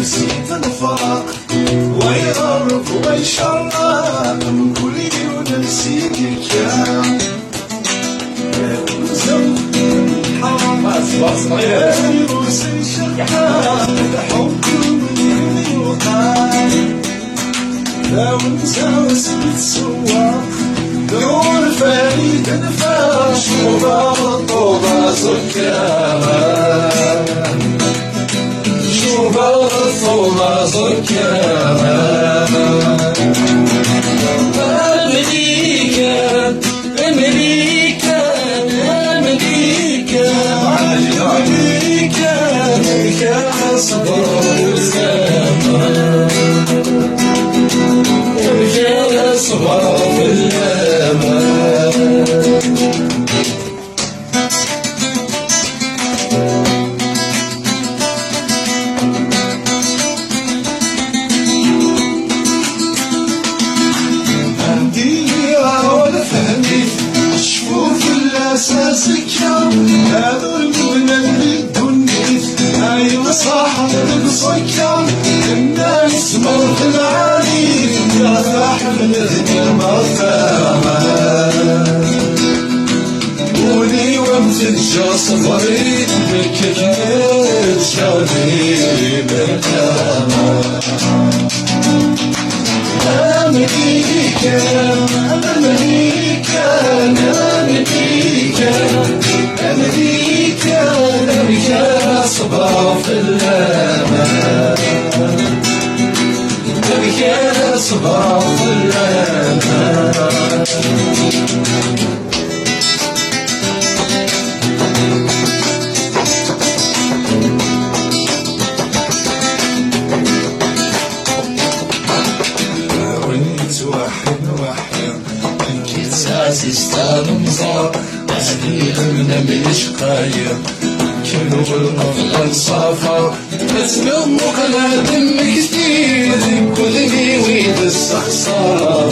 نسيت الفراق ويغرب ويشرق من كل يوم نسيت الكلام فيروس شحات الحب من يقال لو انت وسمت سواق دور فريد نفاش وبطوبة سكران وبطوبة سكران أمريكا صبر والزمان ورجال صبر والأمان عندي ولا فهمي شوف الأساس كم هذا المنى أيوة صاحب بصكر الناس مرض العالي يا فاحم الدنيا مرتاحة قولي وامتجى صبري بكلمة شادي بالكامة أمريكا أمريكا أمريكا أمريكا أمريكا صبر في الأمان أمريكا صبر في الأمان واحد انكي تساسي ستان مصار تسليل من بالشقاير كلو بالأفضل صافا تسلمك على دمك كتير كل ويد الصخصار